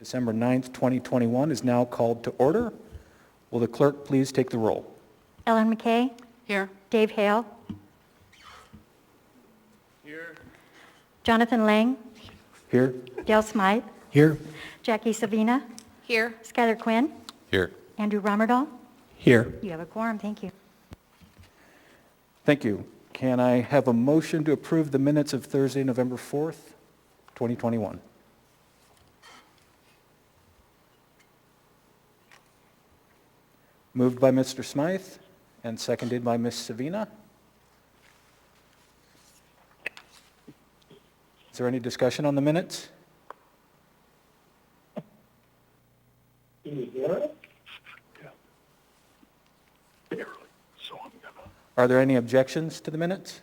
December 9th, 2021 is now called to order. Will the clerk please take the roll? Ellen McKay. Here. Dave Hale. Here. Jonathan Lang. Here. Dale Smythe. Here. Jackie Savina. Here. Skylar Quinn. Here. Andrew Romerdahl. Here. You have a quorum. Thank you. Thank you. Can I have a motion to approve the minutes of Thursday, November 4th, 2021? Moved by Mr. Smythe and seconded by Ms. Savina. Is there any discussion on the minutes? Can you hear it? Yeah. Barely. So I'm gonna. Are there any objections to the minutes?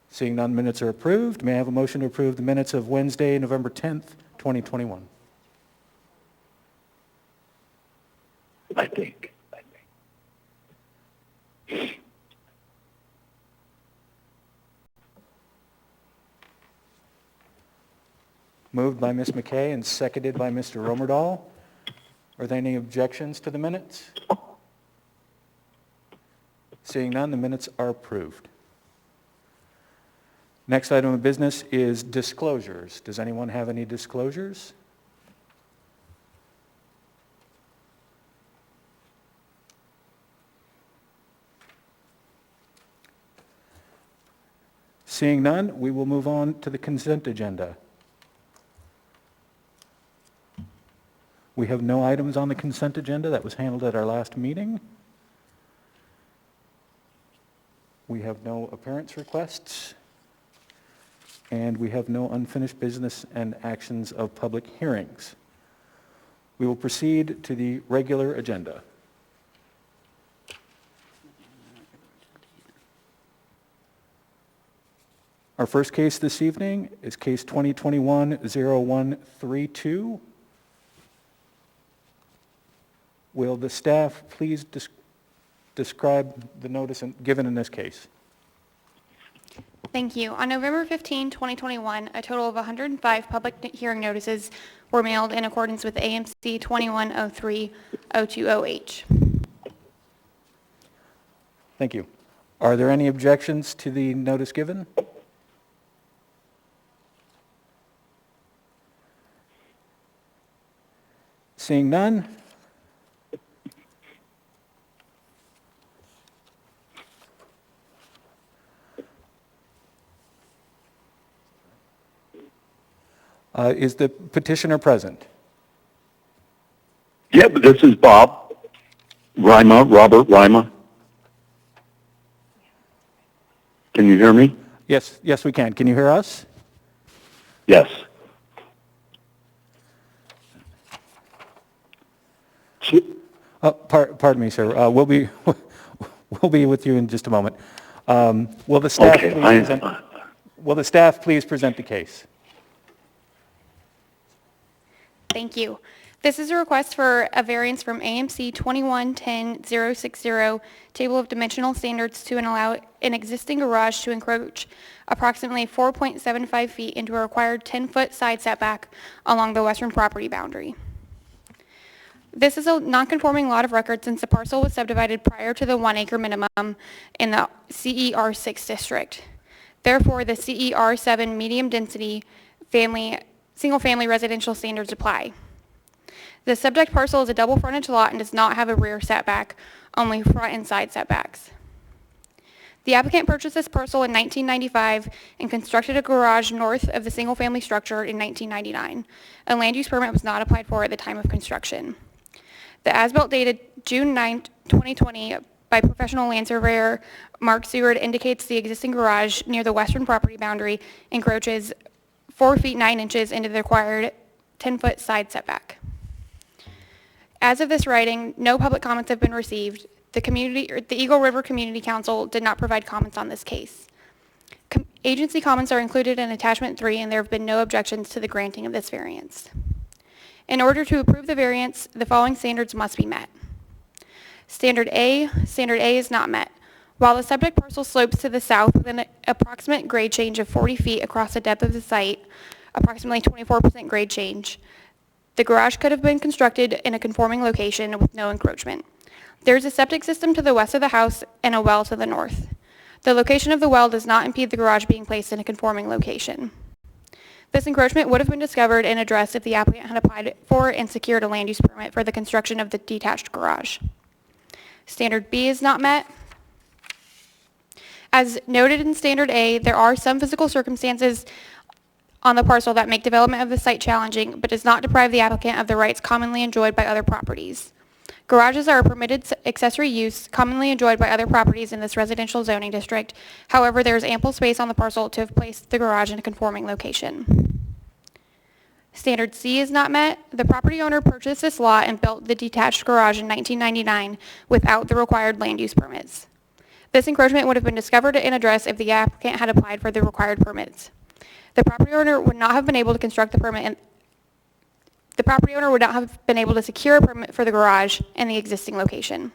Seeing none, minutes are approved. May I have a motion to approve the minutes of Wednesday, November 10th, 2021? I think. Moved by Ms. McKay and seconded by Mr. Romerdahl. Are there any objections to the minutes? Seeing none, the minutes are approved. Next item of business is disclosures. Does anyone have any disclosures? Seeing none, we will move on to the consent agenda. We have no items on the consent agenda. That was handled at our last meeting. We have no appearance requests. And we have no unfinished business and actions of public hearings. We will proceed to the regular agenda. Our first case this evening is case 2021-0132. Will the staff please describe the notice given in this case? Thank you. On November 15, 2021, a total of 105 public hearing notices were mailed in accordance with AMC 2103-020H. Thank you. Are there any objections to the notice given? Seeing none, is the petitioner present? Yeah, but this is Bob Robert Rima. Can you hear me? Yes, we can. Can you hear us? Yes. Pardon me, sir. We'll be with you in just a moment. Will the staff please present the case? Thank you. This is a request for a variance from AMC 2110-060, Table of Dimensional Standards, to allow an existing garage to encroach approximately 4.75 feet into a required 10-foot side setback along the western property boundary. This is a non-conforming lot of record since the parcel was subdivided prior to the 1 acre minimum in the CER6 district. Therefore, the CER7 medium density single family residential standards apply. The subject parcel is a double frontage lot and does not have a rear setback, only front and side setbacks. The applicant purchased this parcel in 1995 and constructed a garage north of the single family structure in 1999. A land use permit was not applied for at the time of construction. The as-built dated June 9, 2020 by professional land surveyor Mark Seward indicates the existing garage near the western property boundary encroaches 4 feet 9 inches into the required 10-foot side setback. As of this writing, no public comments have been received. The Eagle River Community Council did not provide comments on this case. Agency comments are included in Attachment 3, and there have been no objections to the granting of this variance. In order to approve the variance, the following standards must be met. Standard A is not met. While the subject parcel slopes to the south with an approximate grade change of 40 feet across the depth of the site, approximately 24% grade change. The garage could have been constructed in a conforming location with no encroachment. There is a septic system to the west of the house and a well to the north. The location of the well does not impede the garage being placed in a conforming location. This encroachment would have been discovered and addressed if the applicant had applied for and secured a land use permit for the construction of the detached garage. Standard B is not met. As noted in Standard A, there are some physical circumstances on the parcel that make development of the site challenging, but does not deprive the applicant of the rights commonly enjoyed by other properties. Garages are a permitted accessory use commonly enjoyed by other properties in this residential zoning district. However, there is ample space on the parcel to have placed the garage in a conforming location. Standard C is not met. The property owner purchased this lot and built the detached garage in 1999 without the required land use permits. This encroachment would have been discovered and addressed if the applicant had applied for the required permits. The property owner would not have been able to construct the permit and the property owner would not have been able to secure a permit for the garage in the existing location.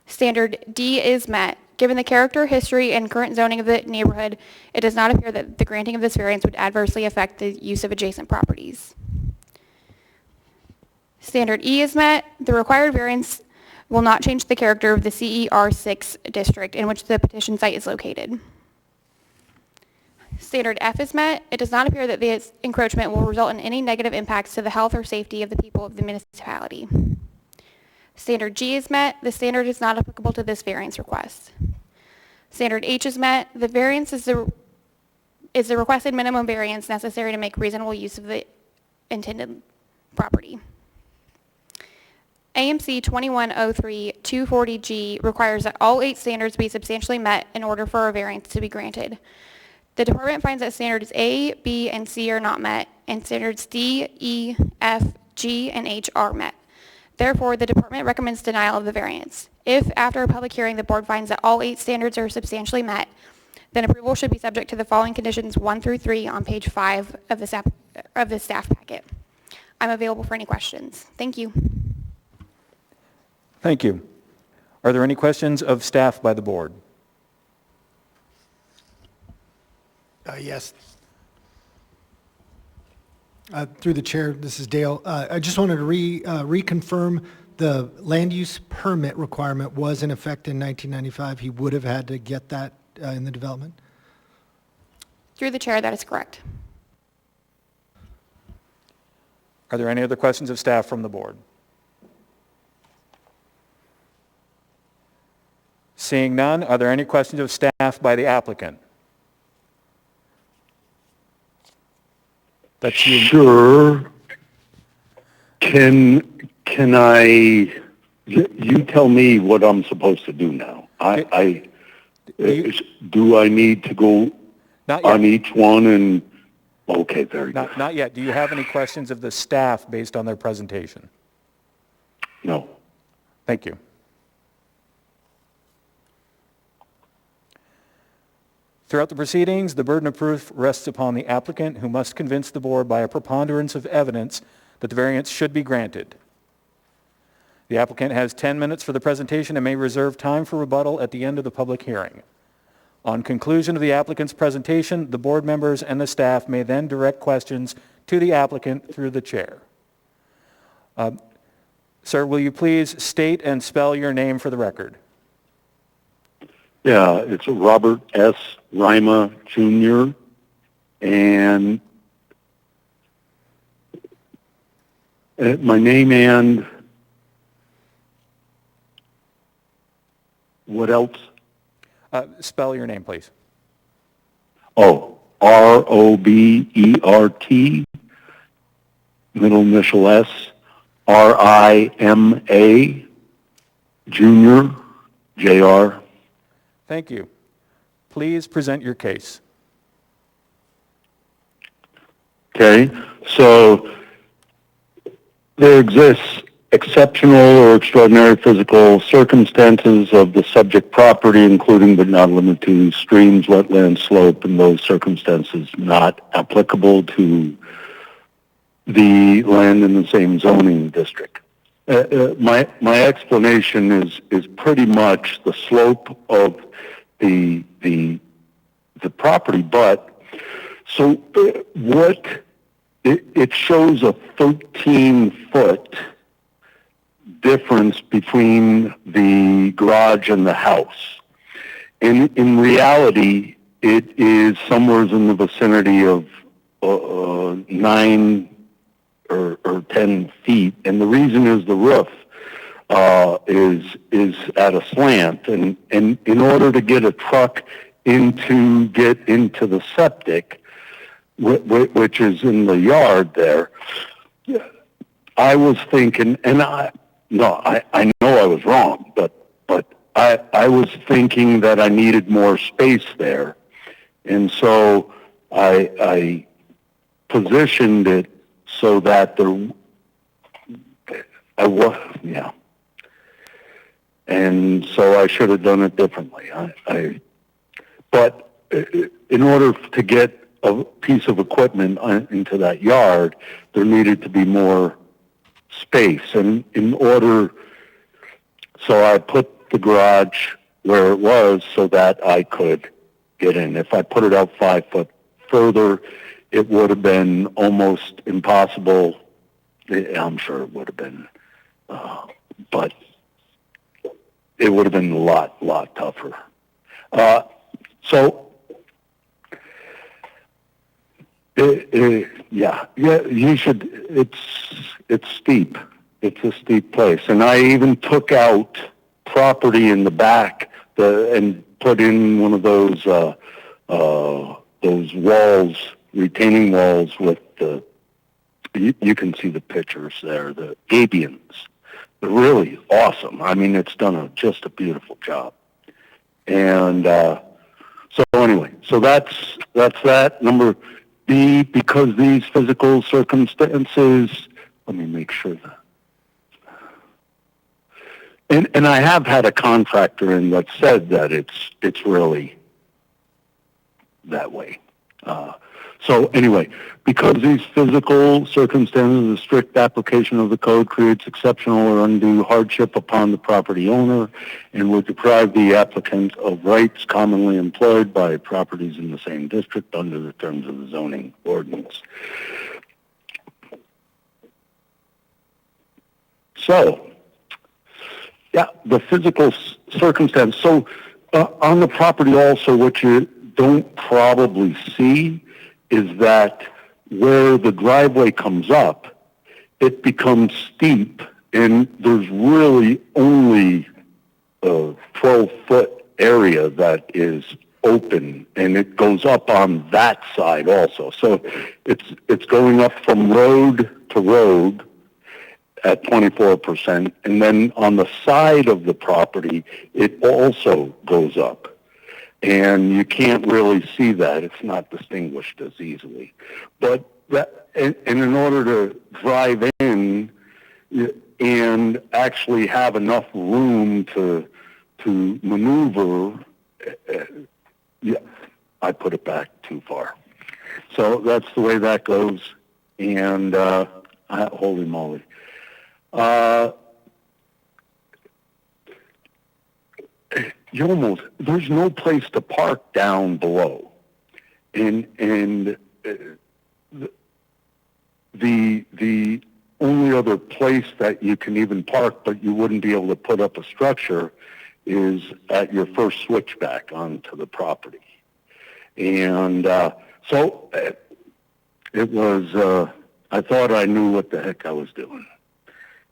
Standard D is met. Given the character, history, and current zoning of the neighborhood, it does not appear that the granting of this variance would adversely affect the use of adjacent properties. Standard E is met. The required variance will not change the character of the CER6 district in which the petition site is located. Standard F is met. It does not appear that this encroachment will result in any negative impacts to the health or safety of the people of the municipality. Standard G is met. The standard is not applicable to this variance request. Standard H is met. The variance is the requested minimum variance necessary to make reasonable use of the intended property. AMC 2103-240G requires that all 8 standards be substantially met in order for a variance to be granted. The department finds that standards A, B, and C are not met, and standards D, E, F, G, and H are met. Therefore, the department recommends denial of the variance. If, after a public hearing, the board finds that all 8 standards are substantially met, then approval should be subject to the following conditions 1 through 3 on page 5 of the staff packet. I'm available for any questions. Thank you. Thank you. Are there any questions of staff by the board? Yes. Through the chair, this is Dale. I just wanted to reconfirm the land use permit requirement was in effect in 1995. He would have had to get that in the development? Through the chair, that is correct. Are there any other questions of staff from the board? Seeing none, are there any questions of staff by the applicant? That's you. Sure. Can I, you tell me what I'm supposed to do now. Do I need to go on each one and, okay, very good. Not yet. Do you have any questions of the staff based on their presentation? No. Thank you. Throughout the proceedings, the burden of proof rests upon the applicant, who must convince the board by a preponderance of evidence that the variance should be granted. The applicant has 10 minutes for the presentation and may reserve time for rebuttal at the end of the public hearing. On conclusion of the applicant's presentation, the board members and the staff may then direct questions to the applicant through the chair. Sir, will you please state and spell your name for the record? Yeah, it's Robert S. Rima, Jr., and my name and what else? Spell your name, please. Oh, R-O-B-E-R-T, middle initial S, R-I-M-A, Jr., J-R. Thank you. Please present your case. Okay, so there exists exceptional or extraordinary physical circumstances of the subject property, including but not limited to streams, wetlands, slope, and those circumstances not applicable to the land in the same zoning district. My explanation is pretty much the slope of the property, but So it shows a 13-foot difference between the garage and the house. And in reality, it is somewhere in the vicinity of 9 or 10 feet. And the reason is the roof is at a slant. And in order to get a truck get into the septic, which is in the yard there, I was thinking, and I know I was wrong, but I was thinking that I needed more space there. And so I positioned it so that and so I should have done it differently. But in order to get a piece of equipment into that yard, there needed to be more space. And so I put the garage where it was so that I could get in. If I put it out 5 foot further, it would have been almost impossible. I'm sure it would have been, but it would have been a lot tougher. So, you should. It's steep. It's a steep place, and I even took out property in the back and put in one of those walls, retaining walls with the. You can see the pictures there. The gabions. They're really awesome. I mean, it's done just a beautiful job. And so anyway, so that's that. Number B, because these physical circumstances, let me make sure that. And I have had a contractor in that said that it's really that way. So anyway, because these physical circumstances, the strict application of the code creates exceptional or undue hardship upon the property owner and would deprive the applicant of rights commonly employed by properties in the same district under the terms of the zoning ordinance. So, yeah, the physical circumstance. So on the property also, what you don't probably see is that where the driveway comes up, it becomes steep, and there's really only a 12-foot area that is open, and it goes up on that side also. So it's going up from road to road at 24%, and then on the side of the property, it also goes up. And you can't really see that. It's not distinguished as easily. But and in order to drive in and actually have enough room to maneuver, I put it back too far. So that's the way that goes. And holy moly. There's no place to park down below, and the only other place that you can even park, but you wouldn't be able to put up a structure, is at your first switchback onto the property. And so it was. I thought I knew what the heck I was doing,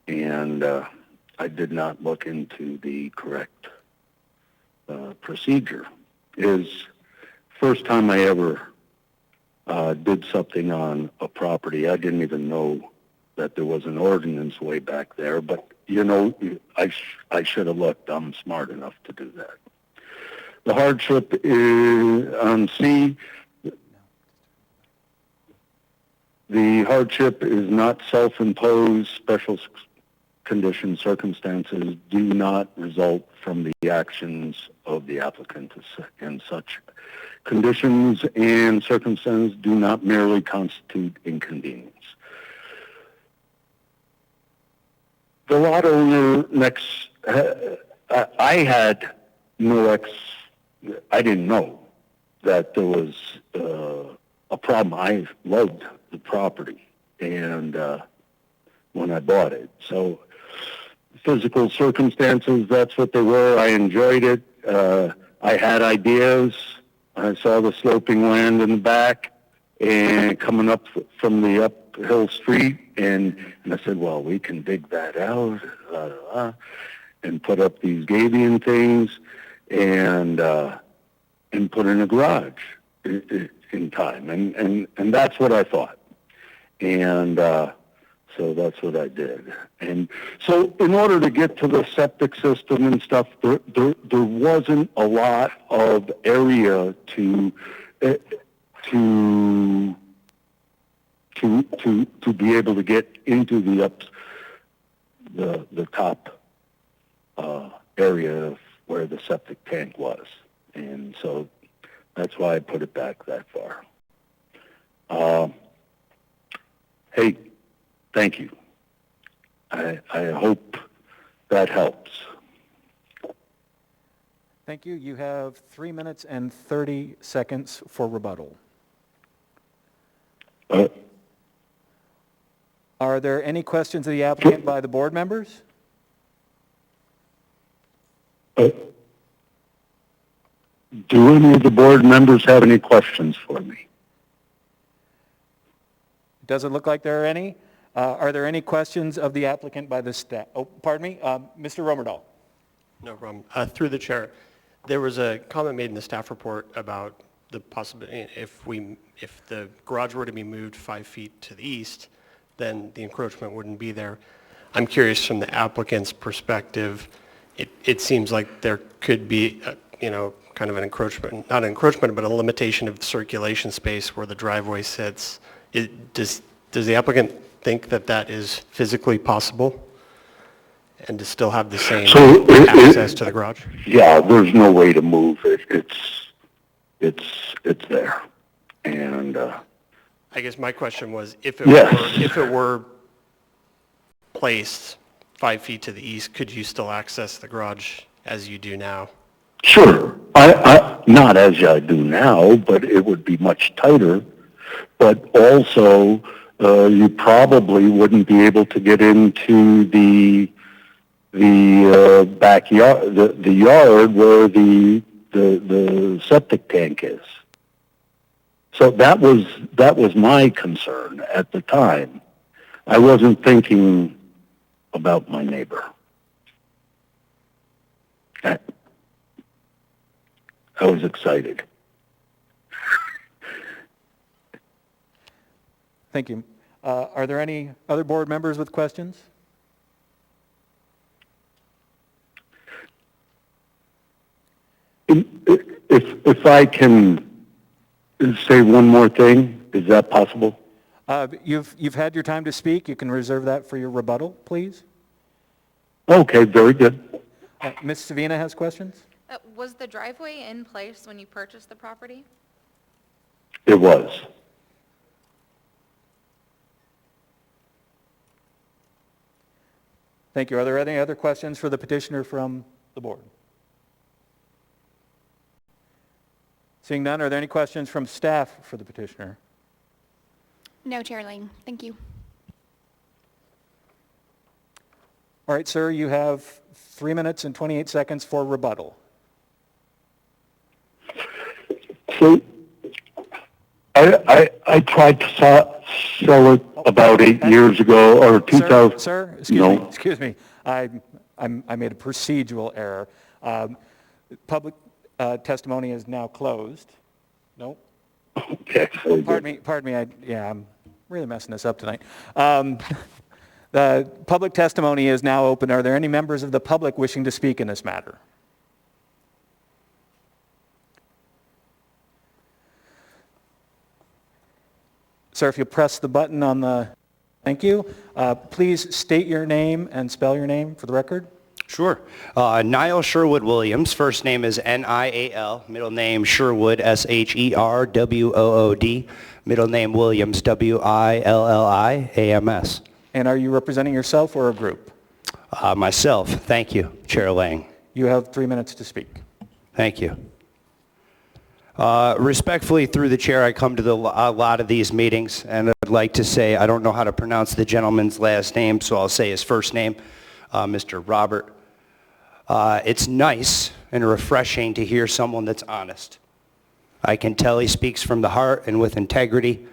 and I did not look into the correct procedure. Is first time I ever did something on a property. I didn't even know that there was an ordinance way back there, but I should have looked. I'm smart enough to do that. The hardship is on C. The hardship is not self-imposed. Special conditions, circumstances do not result from the actions of the applicant, and such conditions and circumstances do not merely constitute inconvenience. The lot owner next, I had no I didn't know that there was a a problem. I loved the property, and when I bought it, so physical circumstances, that's what they were. I enjoyed it. I had ideas. I saw the sloping land in the back and coming up from the uphill street, and I said, well, we can dig that out and put up these gabion things and put in a garage in time, and that's what I thought, and so that's what I did. And so in order to get to the septic system and stuff, there wasn't a lot of area to be able to get into the top area where the septic tank was. And so that's why I put it back that far. Hey, thank you. I hope that helps. Thank you. You have 3 minutes and 30 seconds for rebuttal. Are there any questions of the applicant by the board members? Do any of the board members have any questions for me? Doesn't look like there are any. Are there any questions of the applicant by the staff? Oh, pardon me, Mr. Romerdahl. No problem. Through the chair, there was a comment made in the staff report about the possibility, if the garage were to be moved 5 feet to the east, then the encroachment wouldn't be there. I'm curious from the applicant's perspective, it seems like there could be, kind of an encroachment, not an encroachment, but a limitation of circulation space where the driveway sits. Does the applicant think that that is physically possible and to still have the same access to the garage? Yeah, there's no way to move it. It's there. And I guess my question was, if Yes. it were placed 5 feet to the east, could you still access the garage as you do now? sure, I not as I do now, but it would be much tighter. But also, you probably wouldn't be able to get into the backyard, the yard where the septic tank is. So that was my concern at the time. I wasn't thinking about my neighbor. I was excited. Thank you. Are there any other board members with questions? If I can say one more thing, is that possible? You've had your time to speak. You can reserve that for your rebuttal, please. Okay, very good. Ms. Savina has questions? Was the driveway in place when you purchased the property? It was. Thank you. Are there any other questions for the petitioner from the board? Seeing none, are there any questions from staff for the petitioner? No, Chair Lane. Thank you. All right, sir, you have 3 minutes and 28 seconds for rebuttal. So, I tried to sell it about 8 years ago, or 2000. Sir, No. excuse me. I made a procedural error. Public testimony is now closed. Nope. Okay. very good. Pardon me. I'm really messing this up tonight. The public testimony is now open. Are there any members of the public wishing to speak in this matter? Sir, if you press the button on the... Thank you. Please state your name and spell your name for the record. Sure. Niall Sherwood Williams. First name is Nial. Middle name Sherwood, Sherwood. Middle name Williams, Williams. And are you representing yourself or a group? Myself. Thank you, Chair Lang. You have 3 minutes to speak. Thank you. Respectfully, through the chair, I come to a lot of these meetings, and I'd like to say, I don't know how to pronounce the gentleman's last name, so I'll say his first name, Mr. Robert. It's nice and refreshing to hear someone that's honest. I can tell he speaks from the heart and with integrity,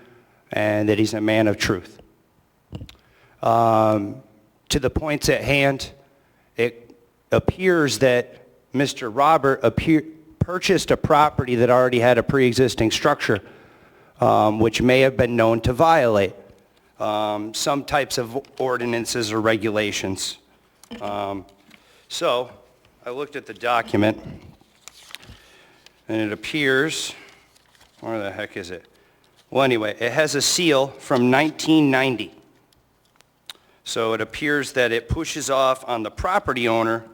and that he's a man of truth. To the points at hand, it appears that Mr. Robert purchased a property that already had a pre-existing structure, which may have been known to violate some types of ordinances or regulations. So I looked at the document, and it appears, where the heck is it? Well, anyway, it has a seal from 1990. So it appears that it pushes off on the property owner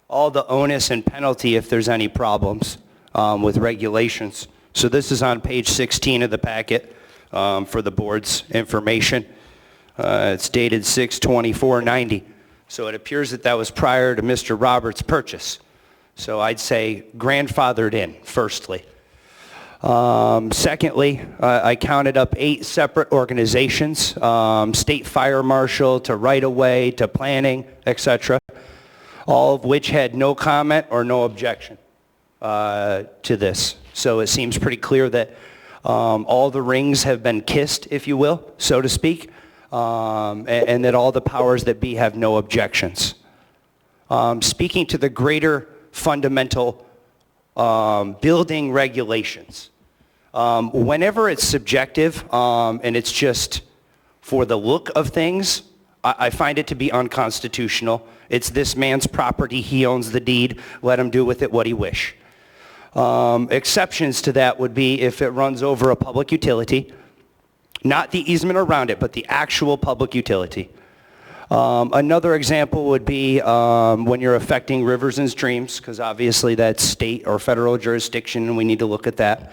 all the onus and penalty if there's any problems with regulations. So this is on page 16 of the packet for the board's information. It's dated 6/24/90. So it appears that that was prior to Mr. Roberts' purchase. So I'd say grandfathered in, firstly. Secondly, I counted up 8 separate organizations, state fire marshal to right-of-way to planning, etc., all of which had no comment or no objection to this. So it seems pretty clear that all the rings have been kissed, if you will, so to speak, and that all the powers that be have no objections. Speaking to the greater fundamental building regulations, whenever it's subjective and it's just for the look of things, I find it to be unconstitutional. It's this man's property. He owns the deed. Let him do with it what he wish. Exceptions to that would be if it runs over a public utility, not the easement around it, but the actual public utility. Another example would be when you're affecting rivers and streams, because obviously that's state or federal jurisdiction, and we need to look at that.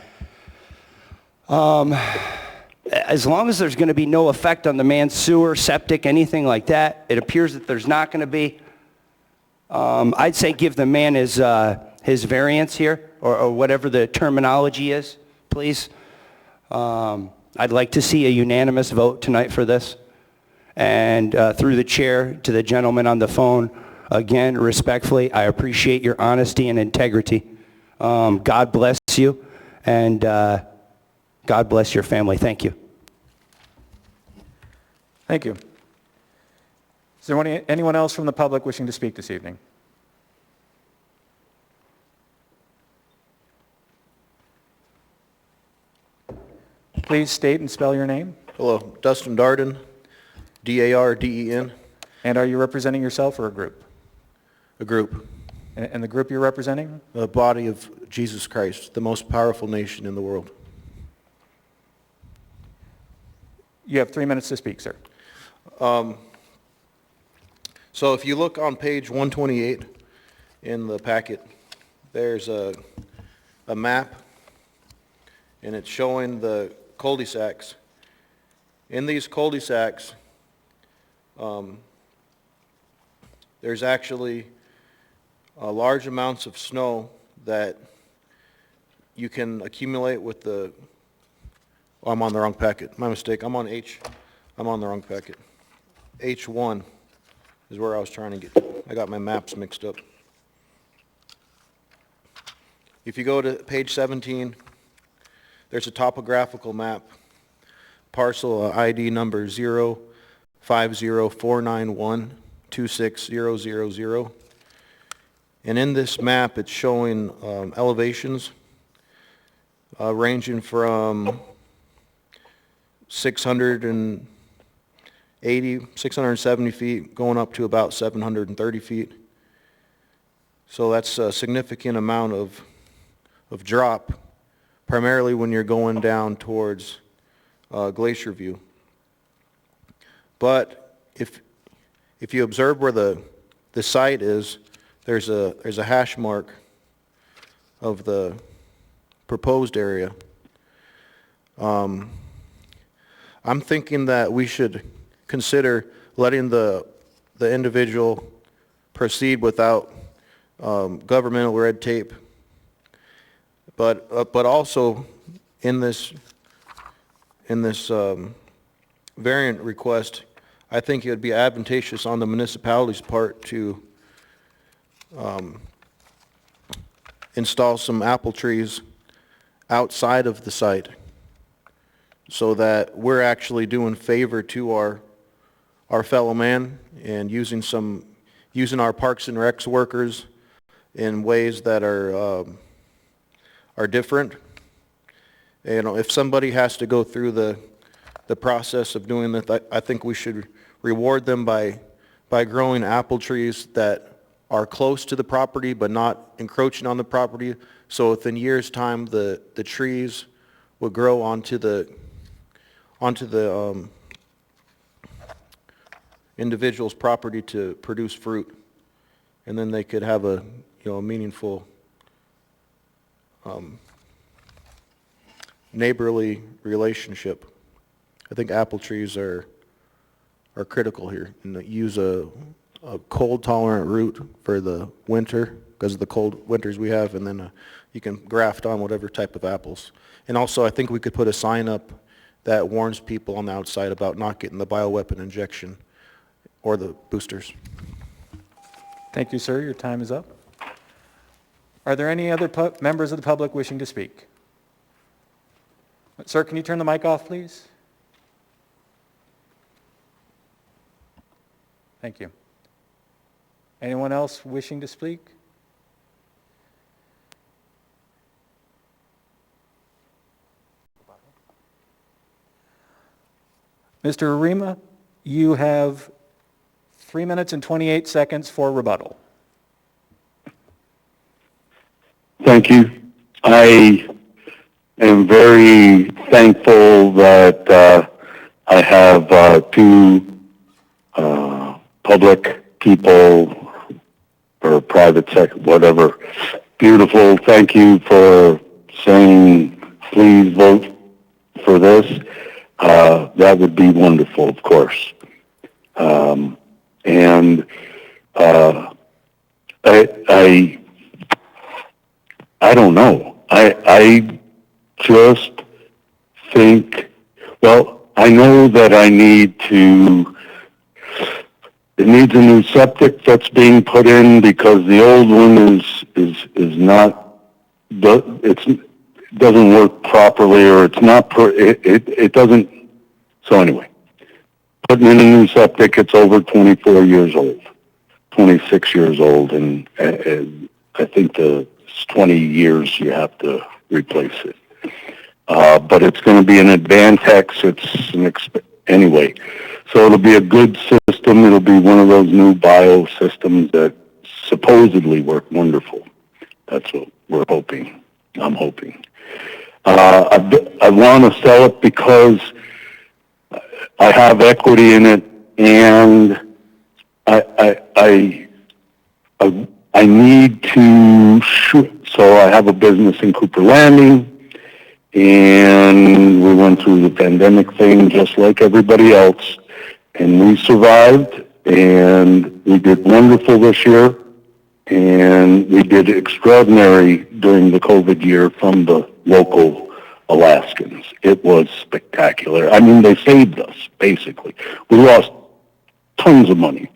As long as there's going to be no effect on the man's sewer, septic, anything like that, it appears that there's not going to be. I'd say give the man his variance here, or whatever the terminology is, please. I'd like to see a unanimous vote tonight for this. And through the chair to the gentleman on the phone, again, respectfully, I appreciate your honesty and integrity. God bless you, and God bless your family. Thank you. Thank you. Is there anyone else from the public wishing to speak this evening? Please state and spell your name. Hello, Dustin Darden, D-A-R-D-E-N. And are you representing yourself or a group? A group. And the group you're representing? The body of Jesus Christ, the most powerful nation in the world. You have 3 minutes to speak, sir. So if you look on page 128 in the packet, there's a map, and it's showing the cul-de-sacs. In these cul-de-sacs, there's actually large amounts of snow that you can accumulate with the, oh, I'm on the wrong packet. My mistake. I'm on the wrong packet. H1 is where I was trying to get. I got my maps mixed up. If you go to page 17, there's a topographical map, parcel ID number 05049126000. And in this map, it's showing elevations ranging from 670 feet, going up to about 730 feet. So that's a significant amount of drop, primarily when you're going down towards Glacier View. But if you observe where the site is, there's a hash mark of the proposed area. I'm thinking that we should consider letting the individual proceed without governmental red tape. But also in this variant request, I think it would be advantageous on the municipality's part to install some apple trees outside of the site so that we're actually doing favor to our fellow man and using our Parks and Recs workers in ways that are different. You know, if somebody has to go through the process of doing that, I think we should reward them by growing apple trees that are close to the property but not encroaching on the property. So within years' time, the trees would grow onto the individual's property to produce fruit, and then they could have a meaningful neighborly relationship. I think apple trees are critical here, and they use a cold tolerant root for the winter because of the cold winters we have, and then you can graft on whatever type of apples. And also I think we could put a sign up that warns people on the outside about not getting the bioweapon injection or the boosters. Thank you, sir. Your time is up. Are there any other members of the public wishing to speak? Sir, can you turn the mic off, please? Thank you. Anyone else wishing to speak? Mr. Arima, you have 3 minutes and 28 seconds for rebuttal. Thank you. I am very thankful that I have two public people or private sector, whatever. Beautiful. Thank you for saying please vote for this. That would be wonderful, of course. And I don't know. I just think, well, I know that it needs a new septic that's being put in because the old one is not, it doesn't work properly, or it's not, it doesn't, so anyway. Putting in a new septic, it's over 24 years old, 26 years old, and I think it's 20 years you have to replace it. But it's going to be an Advantex, anyway. So it'll be a good system. It'll be one of those new bio systems that supposedly work wonderful. That's what we're hoping. I'm hoping. I want to sell it because I have equity in it, and I need to shoot. So I have a business in Cooper Landing, and we went through the pandemic thing just like everybody else, and we survived, and we did wonderful this year, and we did extraordinary during the COVID year from the local Alaskans. It was spectacular. I mean, they saved us, basically. We lost tons of money,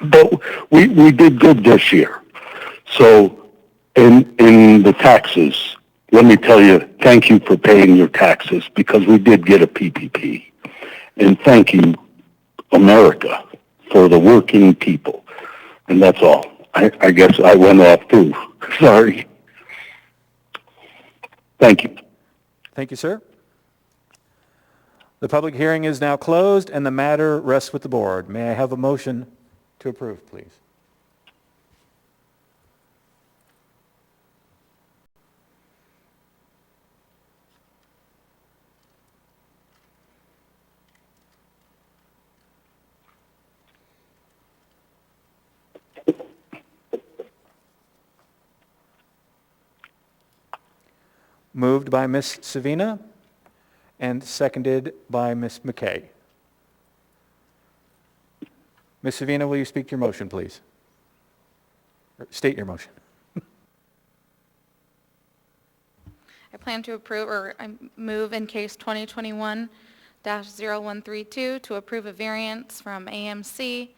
but we did good this year. So in the taxes, let me tell you, thank you for paying your taxes, because we did get a PPP. And thank you, America, for the working people. And that's all. I guess I went off too. Sorry. Thank you. Thank you, sir. The public hearing is now closed, and the matter rests with the board. May I have a motion to approve, please? Moved by Ms. Savina and seconded by Ms. McKay. Ms. Savina, will you speak to your motion, please? Or state your motion. I plan to approve, or I move in case 2021-0132 to approve a variance from AMC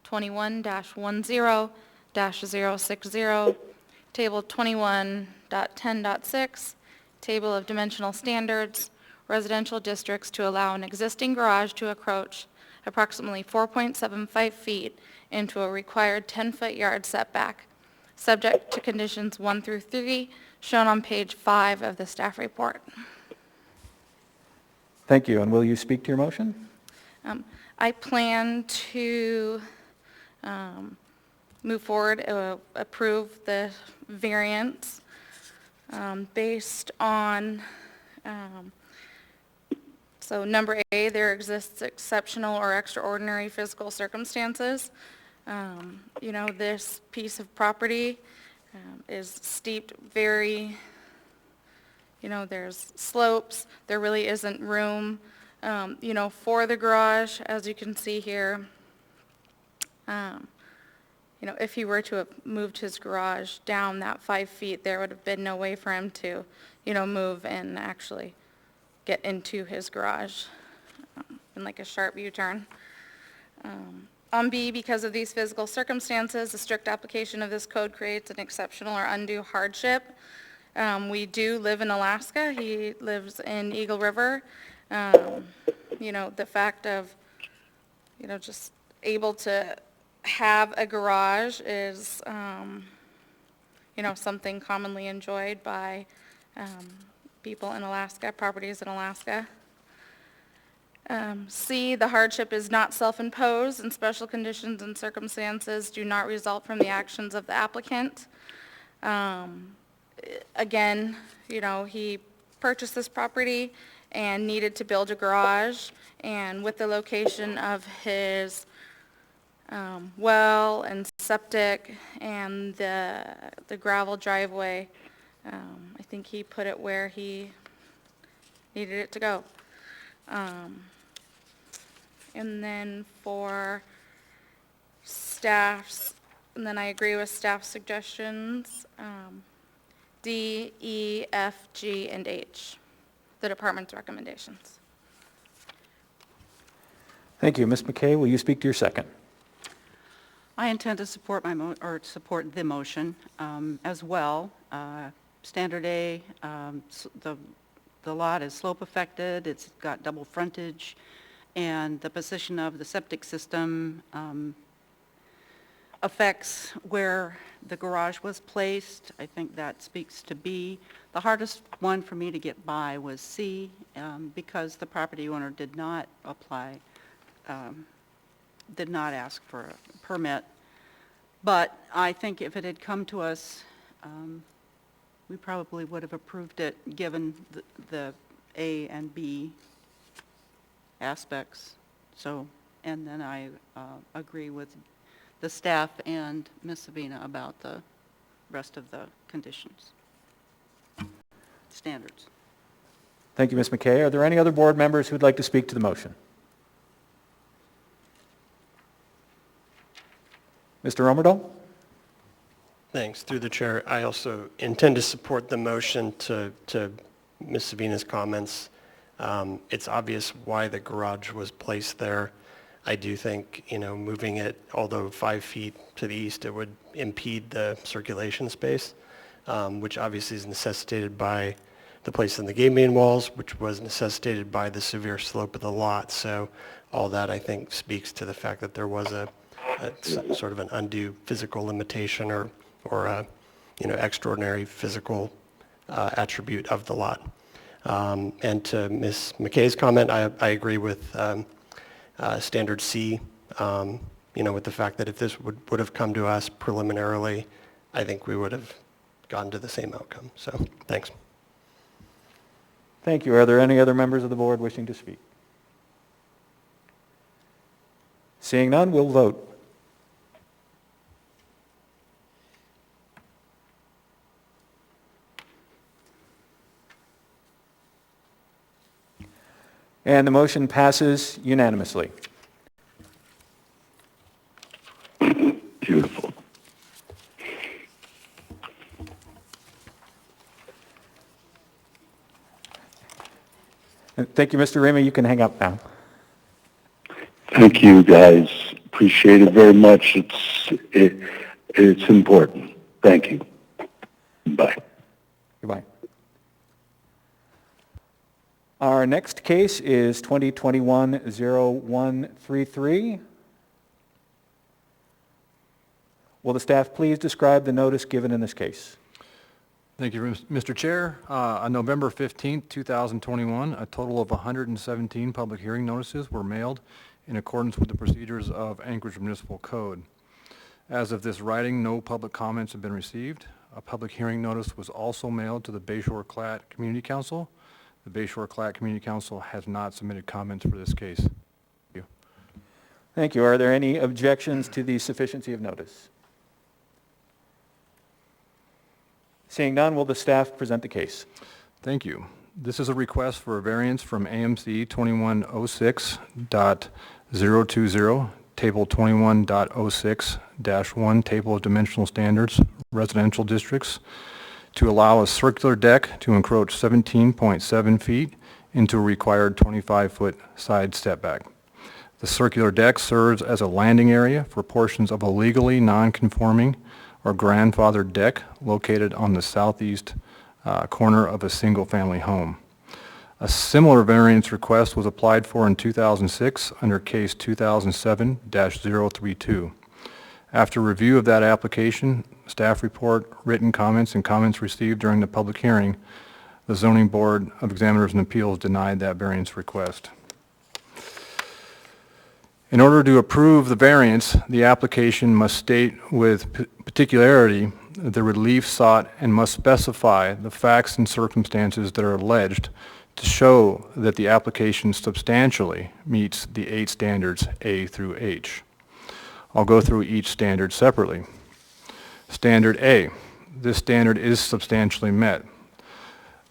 21-10-060, Table 21.10.6, Table of Dimensional Standards, residential districts to allow an existing garage to encroach approximately 4.75 feet into a required 10-foot yard setback, subject to conditions 1 through 3, shown on page 5 of the staff report. Thank you. And will you speak to your motion? I plan to move forward, approve the variance based on, so number A, there exists exceptional or extraordinary physical circumstances. This piece of property is steeped very, there's slopes, there really isn't room, for the garage, as you can see here. If he were to have moved his garage down that 5 feet, there would have been no way for him to, move and actually get into his garage in like a sharp U-turn. On B, because of these physical circumstances, the strict application of this code creates an exceptional or undue hardship. We do live in Alaska. He lives in Eagle River. The fact of, just able to have a garage is, something commonly enjoyed by people in Alaska, properties in Alaska. C, the hardship is not self-imposed, and special conditions and circumstances do not result from the actions of the applicant. Again, he purchased this property and needed to build a garage, and with the location of his well and septic and the gravel driveway, I think he put it where he needed it to go. And then for staff's, and then I agree with staff's suggestions, D, E, F, G, and H, the department's recommendations. Thank you. Ms. McKay, will you speak to your second? I intend to support support the motion as well. Standard A, the lot is slope affected, it's got double frontage, and the position of the septic system affects where the garage was placed. I think that speaks to B. The hardest one for me to get by was C, because the property owner did not apply, did not ask for a permit. But I think if it had come to us, we probably would have approved it, given the A and B aspects. So, and then I agree with the staff and Ms. Savina about the rest of the conditions, standards. Thank you, Ms. McKay. Are there any other board members who'd like to speak to the motion? Mr. Romerdahl? Thanks. Through the chair, I also intend to support the motion to Ms. Savina's comments. It's obvious why the garage was placed there. I do think, moving it, although 5 feet to the east, it would impede the circulation space, which obviously is necessitated by the place in the gate main walls, which was necessitated by the severe slope of the lot. So all that, I think, speaks to the fact that there was a sort of an undue physical limitation or extraordinary physical attribute of the lot. And to Ms. McKay's comment, I agree with standard C, with the fact that if this would have come to us preliminarily, I think we would have gotten to the same outcome. So, thanks. Thank you. Are there any other members of the board wishing to speak? Seeing none, we'll vote. And the motion passes unanimously. Beautiful. Thank you, Mr. Remy. You can hang up now. Thank you, guys. Appreciate it very much. It's important. Thank you. Bye. Goodbye. Our next case is 2021-0133. Will the staff please describe the notice given in this case? Thank you, Mr. Chair. On November 15th, 2021, a total of 117 public hearing notices were mailed in accordance with the procedures of Anchorage Municipal Code. As of this writing, no public comments have been received. A public hearing notice was also mailed to the Bayshore Clat Community Council. The Bayshore Clat Community Council has not submitted comments for this case. Thank you. Thank you. Are there any objections to the sufficiency of notice? Seeing none, will the staff present the case? Thank you. This is a request for a variance from AMC 2106.020, Table 21.06-1, Table of Dimensional Standards, Residential Districts, to allow a circular deck to encroach 17.7 feet into a required 25-foot side setback. The circular deck serves as a landing area for portions of a legally non-conforming or grandfathered deck located on the southeast corner of a single-family home. A similar variance request was applied for in 2006 under case 2007-032. After review of that application, staff report, written comments, and comments received during the public hearing, the Zoning Board of Examiners and Appeals denied that variance request. In order to approve the variance, the application must state with particularity the relief sought and must specify the facts and circumstances that are alleged to show that the application substantially meets the 8 standards A through H. I'll go through each standard separately. Standard A. This standard is substantially met.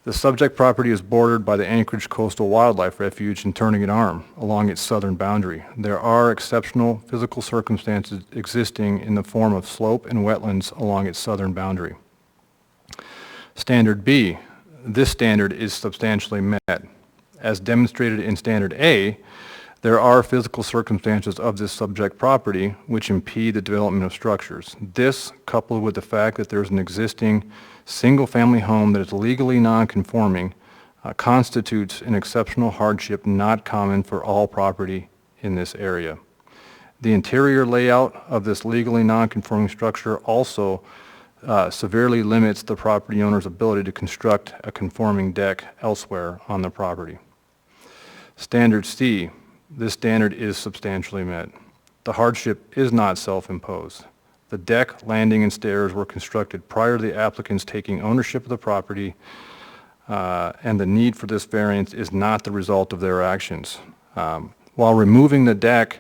The subject property is bordered by the Anchorage Coastal Wildlife Refuge and Turnagain Arm along its southern boundary. There are exceptional physical circumstances existing in the form of slope and wetlands along its southern boundary. Standard B. This standard is substantially met. As demonstrated in Standard A, there are physical circumstances of this subject property which impede the development of structures. This, coupled with the fact that there is an existing single-family home that is legally non-conforming, constitutes an exceptional hardship not common for all property in this area. The interior layout of this legally non-conforming structure also severely limits the property owner's ability to construct a conforming deck elsewhere on the property. Standard C. This standard is substantially met. The hardship is not self-imposed. The deck, landing, and stairs were constructed prior to the applicants taking ownership of the property, and the need for this variance is not the result of their actions. While removing the deck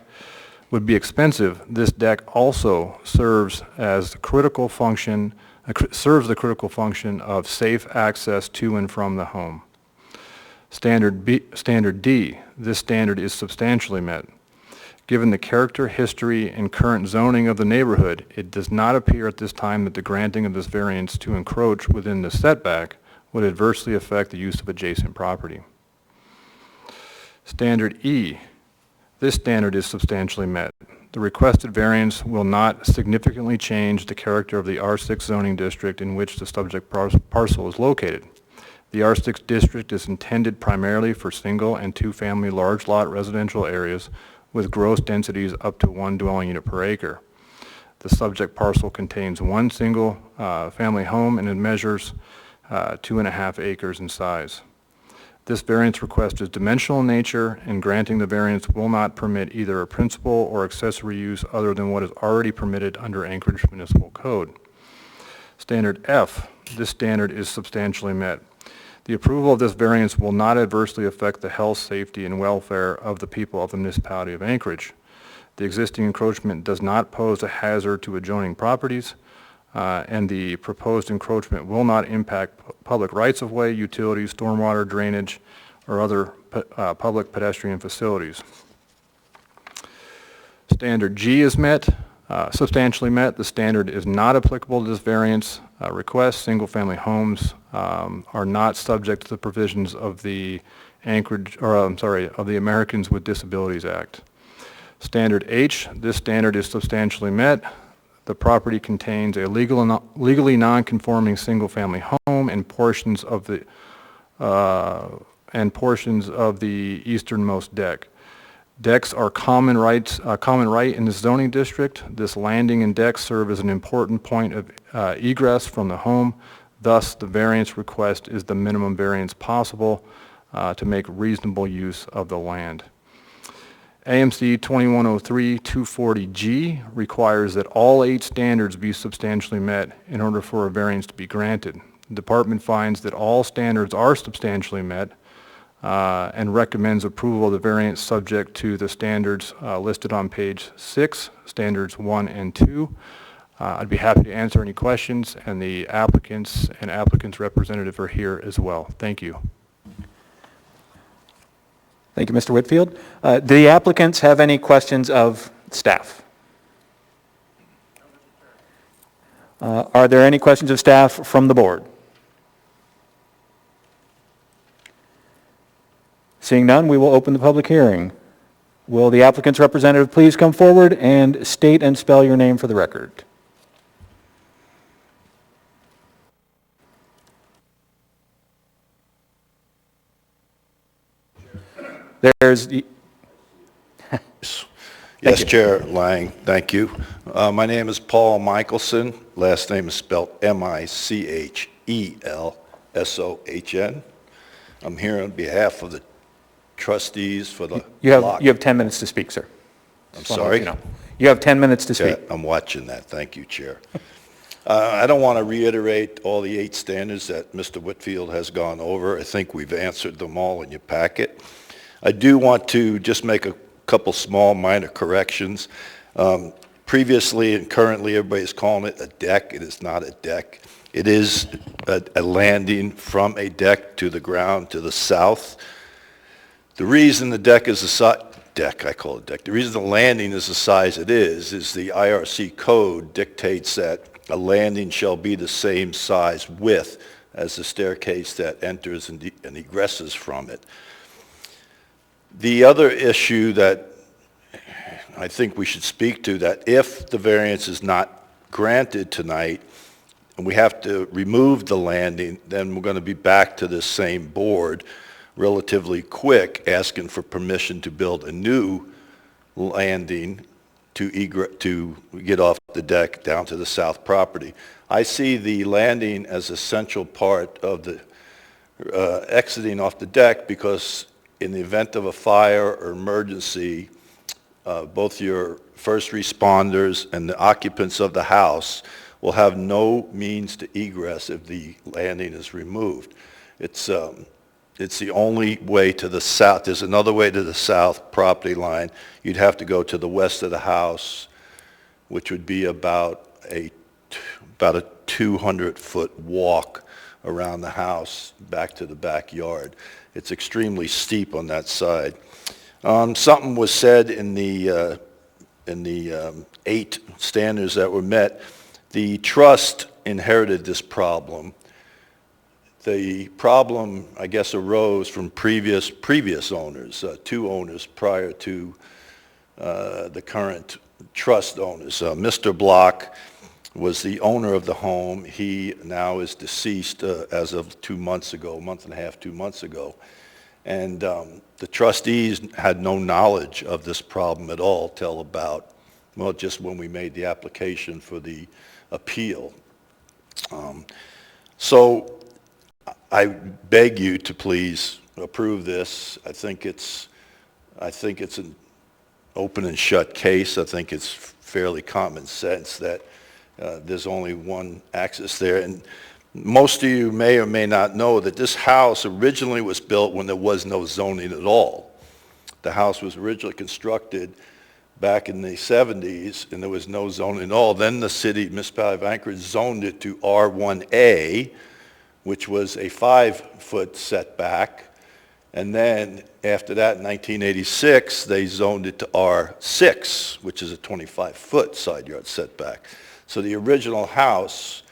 would be expensive, this deck also serves as the critical function of safe access to and from the home. Standard D, this standard is substantially met. Given the character, history, and current zoning of the neighborhood, it does not appear at this time that the granting of this variance to encroach within the setback would adversely affect the use of adjacent property. Standard E, this standard is substantially met. The requested variance will not significantly change the character of the R6 zoning district in which the subject parcel is located. The R6 district is intended primarily for single and two-family large lot residential areas with gross densities up to 1 dwelling unit per acre. The subject parcel contains one single family home and it measures 2.5 acres in size. This variance request is dimensional in nature, and granting the variance will not permit either a principal or accessory use other than what is already permitted under Anchorage Municipal Code. Standard F, this standard is substantially met. The approval of this variance will not adversely affect the health, safety, and welfare of the people of the municipality of Anchorage. The existing encroachment does not pose a hazard to adjoining properties, and the proposed encroachment will not impact public rights-of-way, utilities, stormwater, drainage, or other public pedestrian facilities. Standard G is met, substantially met. The standard is not applicable to this variance request. Single-family homes are not subject to the provisions of the of the Americans with Disabilities Act. Standard H, this standard is substantially met. The property contains a legally non-conforming single-family home and portions of the easternmost deck. Decks are common right in the zoning district. This landing and deck serve as an important point of egress from the home. Thus, the variance request is the minimum variance possible to make reasonable use of the land. AMC 2103-240G requires that all 8 standards be substantially met in order for a variance to be granted. The department finds that all standards are substantially met and recommends approval of the variance subject to the standards listed on page 6, standards 1 and 2. I'd be happy to answer any questions, and the applicants and applicants' representative are here as well. Thank you. Thank you, Mr. Whitfield. Do the applicants have any questions of staff? Are there any questions of staff from the board? Seeing none, we will open the public hearing. Will the applicant's representative please come forward and state and spell your name for the record? There's... Yes, Chair Lang, thank you. My name is Paul Michelson. Last name is spelled M-I-C-H-E-L-S-O-H-N. I'm here on behalf of the trustees for the block. You have 10 minutes to speak, sir. I'm sorry? You have 10 minutes to speak. Yeah, I'm watching that. Thank you, Chair. I don't want to reiterate all the 8 standards that Mr. Whitfield has gone over. I think we've answered them all in your packet. I do want to just make a couple small minor corrections. Previously and currently everybody's calling it a deck. It is not a deck. It is a landing from a deck to the ground to the south. The reason the deck is the reason the landing is the size it is the IRC code dictates that a landing shall be the same size width as the staircase that enters and egresses from it. The other issue that I think we should speak to, that if the variance is not granted tonight and we have to remove the landing, then we're going to be back to this same board relatively quick, asking for permission to build a new landing to get off the deck down to the south property. I see the landing as a central part of the exiting off the deck, because in the event of a fire or emergency, both your first responders and the occupants of the house will have no means to egress if the landing is removed. It's the only way to the south. There's another way to the south property line. You'd have to go to the west of the house, which would be about a 200-foot walk around the house back to the backyard. It's extremely steep on that side. Something was said in the 8 standards that were met. The trust inherited this problem. The problem, I guess, arose from previous owners, 2 owners prior to the current trust owners. Mr. Block was the owner of the home. He now is deceased as of 2 months ago, a month and a half, 2 months ago. And the trustees had no knowledge of this problem at all till about, well, just when we made the application for the appeal. So I beg you to please approve this. I think it's an open and shut case. I think it's fairly common sense that there's only one access there. And most of you may or may not know that this house originally was built when there was no zoning at all. The house was originally constructed back in the 70s, and there was no zoning at all. Then the city, municipality of Anchorage, zoned it to R1A, which was a 5-foot setback. And then after that, in 1986, they zoned it to R6, which is a 25-foot side yard setback. So the original house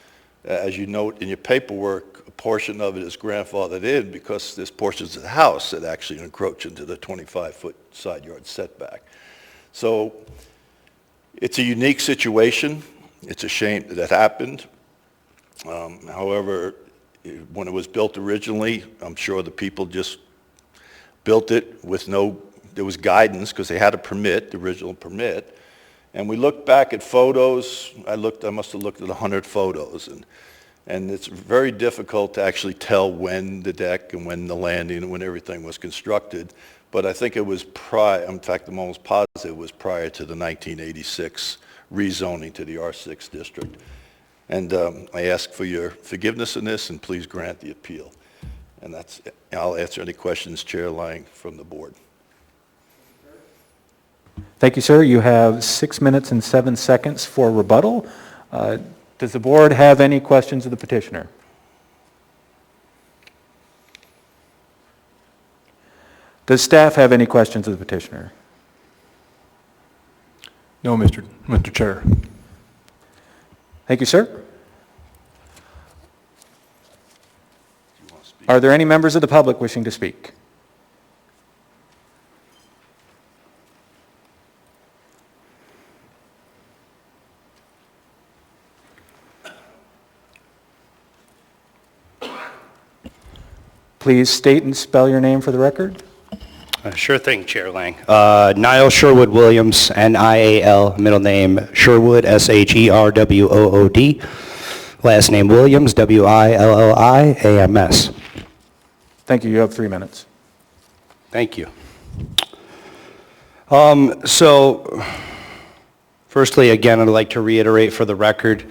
As you note in your paperwork, a portion of it is grandfathered in because there's portions of the house that actually encroach into the 25-foot side yard setback. So it's a unique situation. It's a shame that happened. However, when it was built originally, I'm sure the people just built it with there was guidance because they had a permit, the original permit. And we looked back at photos. I must have looked at 100 photos. And it's very difficult to actually tell when the deck and when the landing and when everything was constructed. But I think it was in fact, I'm almost positive it was prior to the 1986 rezoning to the R6 district. And I ask for your forgiveness in this, and please grant the appeal. And I'll answer any questions, Chair Lang, from the board. Thank you, sir. You have 6 minutes and 7 seconds for rebuttal. Does the board have any questions of the petitioner? Does staff have any questions of the petitioner? No, Mr. Chair. Thank you, sir. Are there any members of the public wishing to speak? Please state and spell your name for the record. Sure thing, Chair Lang. Niall Sherwood Williams, N-I-A-L, middle name Sherwood, S-H-E-R-W-O-O-D. Last name Williams, W-I-L-L-I-A-M-S. Thank you. You have 3 minutes. Thank you. So, firstly, again, I'd like to reiterate for the record,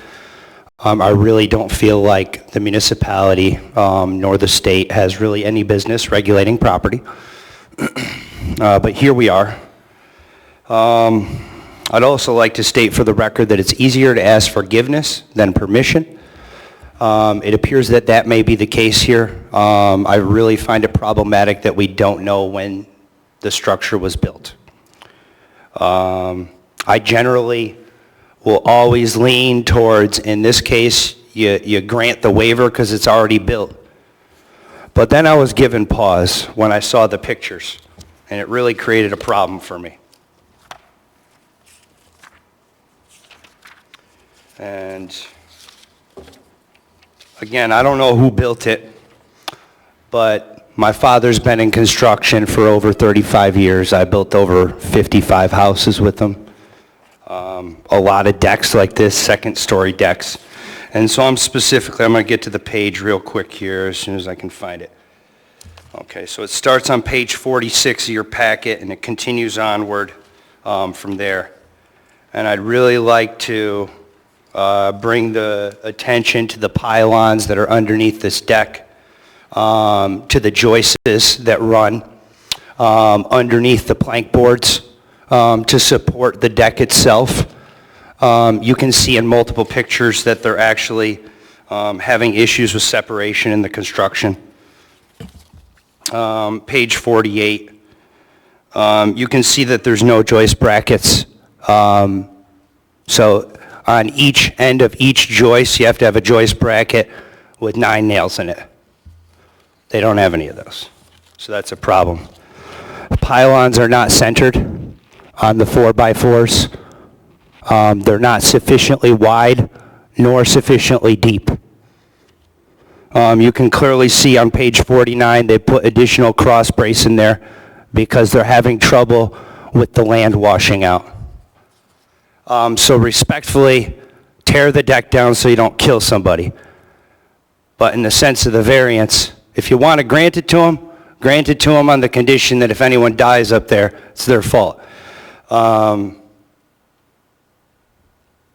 I really don't feel like the municipality nor the state has really any business regulating property. But here we are. I'd also like to state for the record that it's easier to ask forgiveness than permission. It appears that that may be the case here. I really find it problematic that we don't know when the structure was built. I generally will always lean towards, in this case, you grant the waiver because it's already built. But then I was given pause when I saw the pictures, and it really created a problem for me. And again, I don't know who built it, but my father's been in construction for over 35 years. I built over 55 houses with him. A lot of decks like this, second-story decks. And so I'm going to get to the page real quick here as soon as I can find it. Okay, so it starts on page 46 of your packet, and it continues onward from there. And I'd really like to bring the attention to the pylons that are underneath this deck, to the joists that run underneath the plank boards to support the deck itself. You can see in multiple pictures that they're actually having issues with separation in the construction. Page 48, you can see that there's no joist brackets. So on each end of each joist, you have to have a joist bracket with 9 nails in it. They don't have any of those. So that's a problem. The pylons are not centered on the 4x4s. They're not sufficiently wide nor sufficiently deep. You can clearly see on page 49 they put additional cross brace in there because they're having trouble with the land washing out. So respectfully, tear the deck down so you don't kill somebody. But in the sense of the variance, if you want to grant it to them on the condition that if anyone dies up there, it's their fault.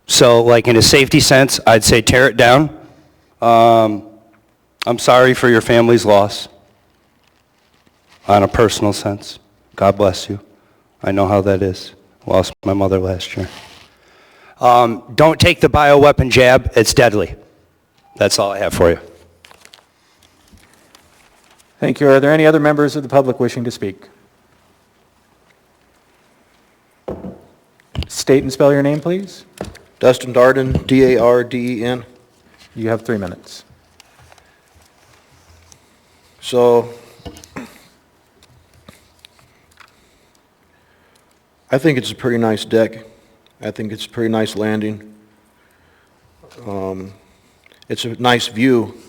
So like in a safety sense, I'd say tear it down. I'm sorry for your family's loss. On a personal sense, God bless you. I know how that is. Lost my mother last year. Don't take the bioweapon jab. It's deadly. That's all I have for you. Thank you. Are there any other members of the public wishing to speak? State and spell your name, please. Dustin Darden, D-A-R-D-E-N. You have 3 minutes. So, I think it's a pretty nice deck. I think it's a pretty nice landing. It's a nice view.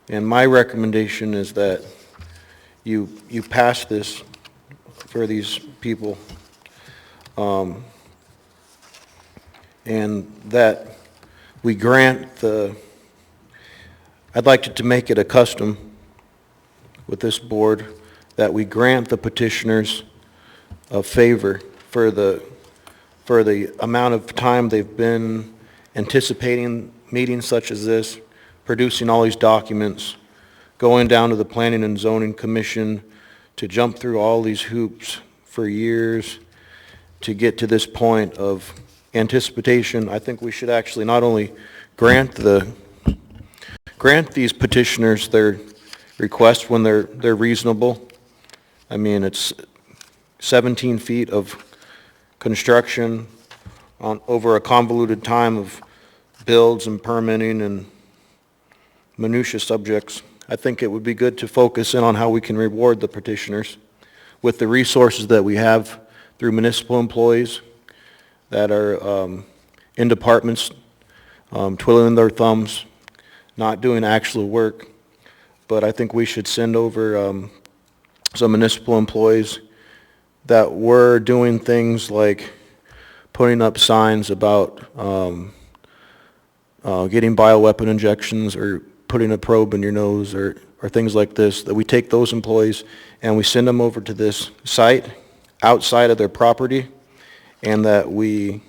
And my recommendation is that you pass this for these people. And that we grant I'd like to make it a custom with this board that we grant the petitioners a favor for the amount of time they've been anticipating meetings such as this, producing all these documents, going down to the Planning and Zoning Commission to jump through all these hoops for years to get to this point of anticipation. I think we should actually not only grant these petitioners their requests when they're reasonable. I mean, it's 17 feet of construction over a convoluted time of builds and permitting and minutia subjects. I think it would be good to focus in on how we can reward the petitioners with the resources that we have through municipal employees that are in departments twiddling their thumbs, not doing actual work. But I think we should send over some municipal employees that were doing things like putting up signs about getting bioweapon injections or putting a probe in your nose or things like this, that we take those employees and we send them over to this site outside of their property, and that we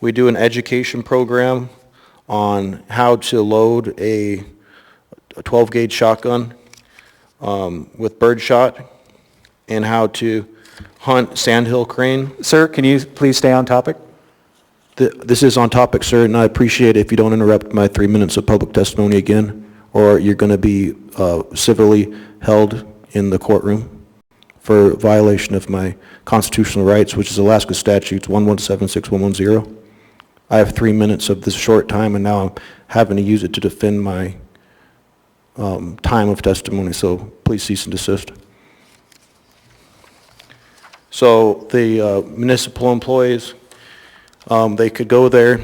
do an education program on how to load a 12-gauge shotgun with birdshot and how to hunt sandhill crane. Sir, can you please stay on topic? This is on topic, sir, and I appreciate it if you don't interrupt my 3 minutes of public testimony again, or you're going to be civilly held in the courtroom for violation of my constitutional rights, which is Alaska Statutes 1176110. I have 3 minutes of this short time, and now I'm having to use it to defend my time of testimony, so please cease and desist. So the municipal employees, they could go there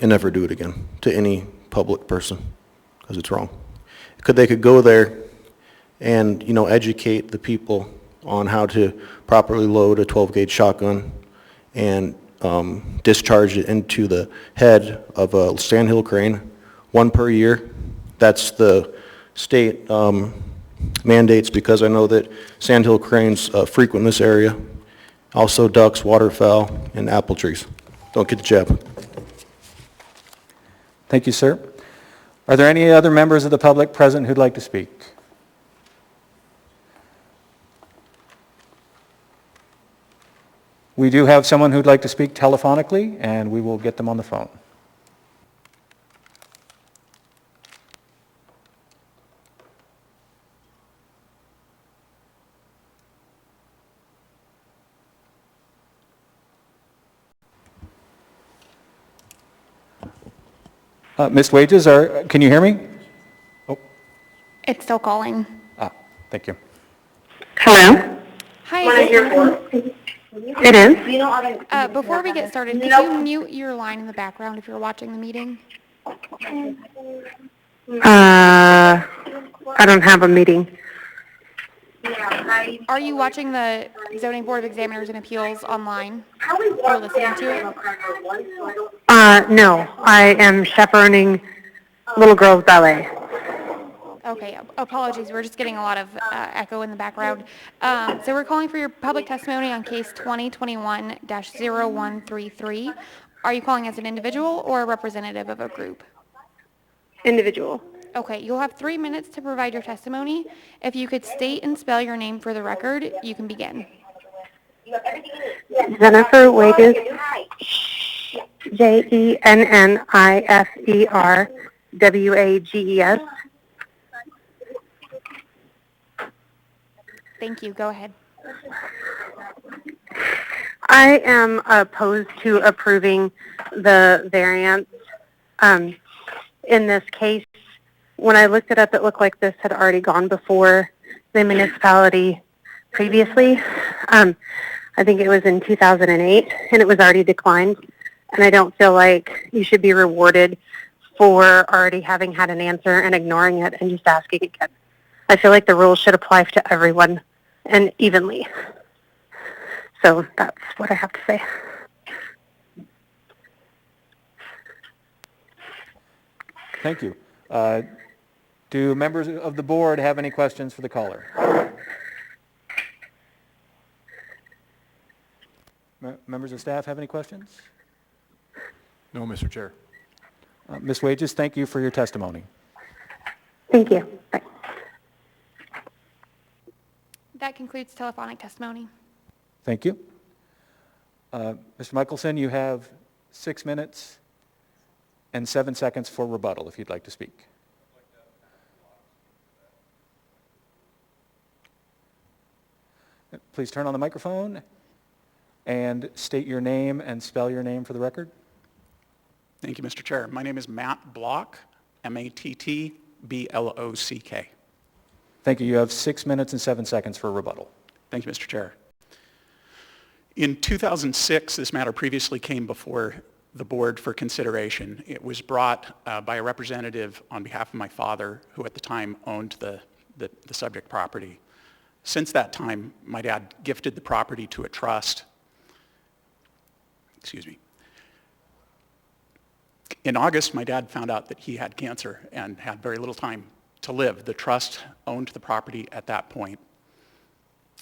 and never do it again to any public person, because it's wrong. They could go there and, educate the people on how to properly load a 12-gauge shotgun and discharge it into the head of a sandhill crane, 1 per year. That's the state mandates, because I know that sandhill cranes frequent this area. Also ducks, waterfowl, and apple trees. Don't get the jab. Thank you, sir. Are there any other members of the public present who'd like to speak? We do have someone who'd like to speak telephonically, and we will get them on the phone. Ms. Wages, can you hear me? Oh. It's still calling. Thank you. Hello? Hi. It is. Before we get started, could you mute your line in the background if you're watching the meeting? I don't have a meeting. Are you watching the Zoning Board of Examiners and Appeals online or listening to it? No, I am chaperoning little girls ballet. Okay, apologies. We're just getting a lot of echo in the background. So we're calling for your public testimony on case 2021-0133. Are you calling as an individual or a representative of a group? Individual. Okay, you'll have 3 minutes to provide your testimony. If you could state and spell your name for the record, you can begin. Jennifer Wages, Jennifer Wages. Thank you. Go ahead. I am opposed to approving the variance In this case, when I looked it up, it looked like this had already gone before the municipality previously. I think it was in 2008, and it was already declined. And I don't feel like you should be rewarded for already having had an answer and ignoring it and just asking again. I feel like the rules should apply to everyone and evenly. So that's what I have to say. Thank you. Do members of the board have any questions for the caller? Members of staff have any questions? No, Mr. Chair. Ms. Wages, thank you for your testimony. Thank you. Bye. That concludes telephonic testimony. Thank you. Mr. Michelson, you have 6 minutes and 7 seconds for rebuttal if you'd like to speak. Please turn on the microphone and state your name and spell your name for the record. Thank you, Mr. Chair. My name is Matt Block, M-A-T-T-B-L-O-C-K. Thank you. You have 6 minutes and 7 seconds for rebuttal. Thank you, Mr. Chair. In 2006, this matter previously came before the board for consideration. It was brought by a representative on behalf of my father, who at the time owned the subject property. Since that time, my dad gifted the property to a trust. Excuse me. In August, my dad found out that he had cancer and had very little time to live. The trust owned the property at that point.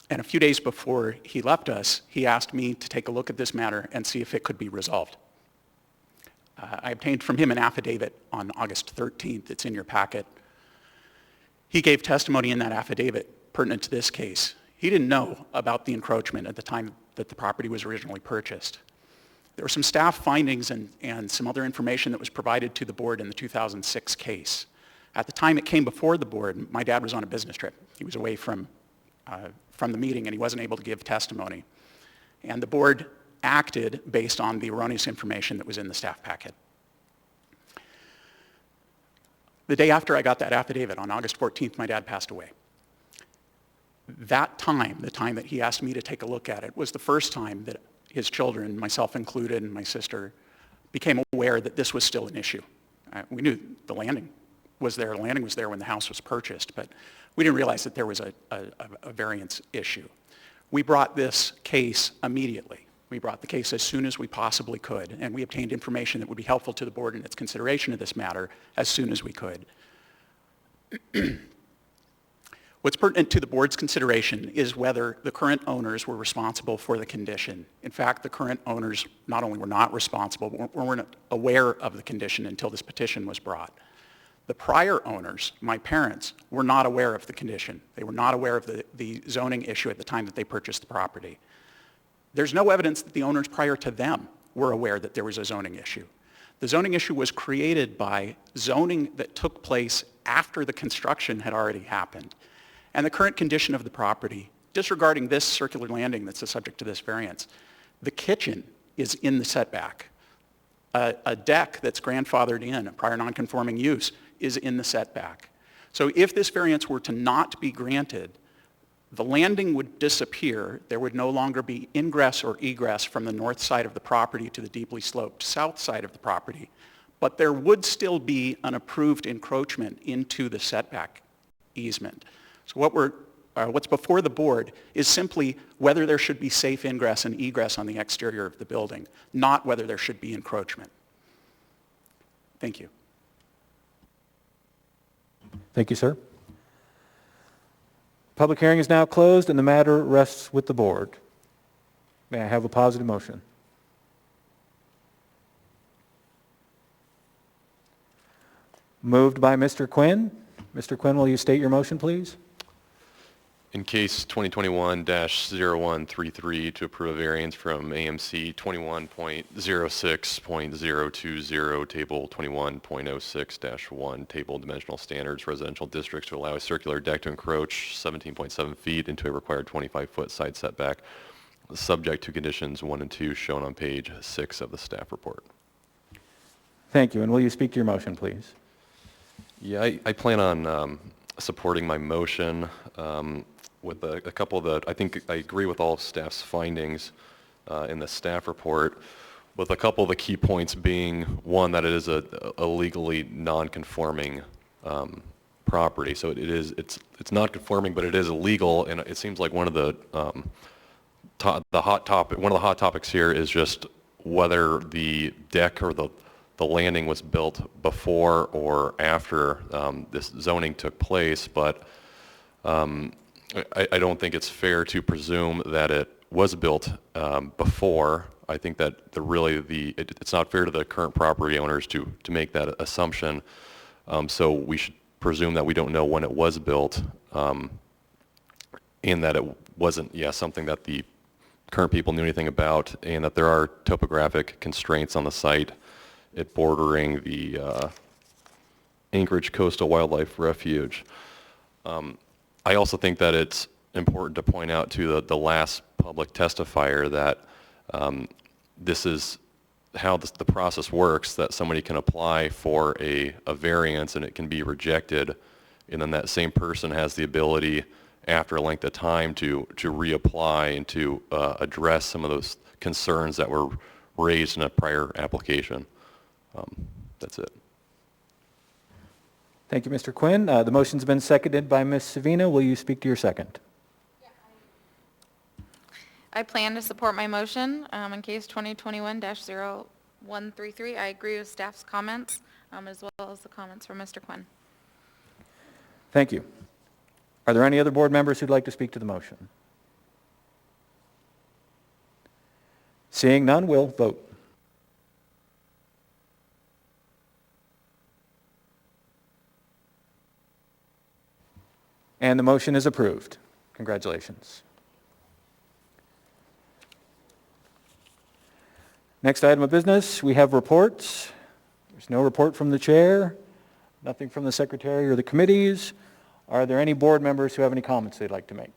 And a few days before he left us, he asked me to take a look at this matter and see if it could be resolved. I obtained from him an affidavit on August 13th. It's in your packet. He gave testimony in that affidavit pertinent to this case. He didn't know about the encroachment at the time that the property was originally purchased. There were some staff findings and some other information that was provided to the board in the 2006 case. At the time it came before the board, my dad was on a business trip. He was away from the meeting and he wasn't able to give testimony. And the board acted based on the erroneous information that was in the staff packet. The day after I got that affidavit, on August 14th, my dad passed away. That time, the time that he asked me to take a look at it, was the first time that his children, myself included, and my sister, became aware that this was still an issue. We knew the landing was there. The landing was there when the house was purchased, but we didn't realize that there was a variance issue. We brought this case immediately. We brought the case as soon as we possibly could, and we obtained information that would be helpful to the board in its consideration of this matter as soon as we could. What's pertinent to the board's consideration is whether the current owners were responsible for the condition. In fact, the current owners not only were not responsible, but weren't aware of the condition until this petition was brought. The prior owners, my parents, were not aware of the condition. They were not aware of the zoning issue at the time that they purchased the property. There's no evidence that the owners prior to them were aware that there was a zoning issue. The zoning issue was created by zoning that took place after the construction had already happened. And the current condition of the property, disregarding this circular landing that's the subject to this variance, the kitchen is in the setback. A deck that's grandfathered in, a prior non-conforming use, is in the setback. So if this variance were to not be granted, the landing would disappear. There would no longer be ingress or egress from the north side of the property to the deeply sloped south side of the property. But there would still be an approved encroachment into the setback easement. So what's before the board is simply whether there should be safe ingress and egress on the exterior of the building, not whether there should be encroachment. Thank you. Thank you, sir. Public hearing is now closed and the matter rests with the board. May I have a positive motion? Moved by Mr. Quinn. Mr. Quinn, will you state your motion, please? In case 2021-0133 to approve a variance from AMC 21.06.020, Table 21.06-1, Table Dimensional Standards, Residential Districts to allow a circular deck to encroach 17.7 feet into a required 25-foot side setback, subject to conditions 1 and 2 shown on page 6 of the staff report. Thank you, and will you speak to your motion, please? Yeah, I plan on supporting my motion with a couple of the, I think I agree with all of staff's findings in the staff report, with a couple of the key points being, one, that it is a legally non-conforming property. So it's not conforming, but it is illegal, and it seems like one of the hot topics here is just whether the deck or the landing was built before or after this zoning took place, but I don't think it's fair to presume that it was built before. I think that it's not fair to the current property owners to make that assumption. So we should presume that we don't know when it was built, and that it wasn't, something that the current people knew anything about, and that there are topographic constraints on the site, it bordering the Anchorage Coastal Wildlife Refuge. I also think that it's important to point out to the last public testifier that this is how the process works, that somebody can apply for a variance and it can be rejected, and then that same person has the ability after a length of time to reapply and to address some of those concerns that were raised in a prior application. That's it. Thank you, Mr. Quinn. The motion's been seconded by Ms. Savina. Will you speak to your second? I plan to support my motion in case 2021-0133. I agree with staff's comments as well as the comments from Mr. Quinn. Thank you. Are there any other board members who'd like to speak to the motion? Seeing none, we'll vote. And the motion is approved. Congratulations. Next item of business, we have reports. There's no report from the chair, nothing from the secretary or the committees. Are there any board members who have any comments they'd like to make?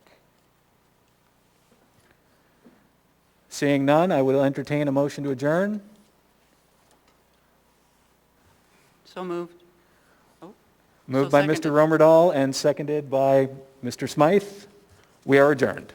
Seeing none, I will entertain a motion to adjourn. So moved. Moved by Mr. Romerdahl and seconded by Mr. Smythe. We are adjourned.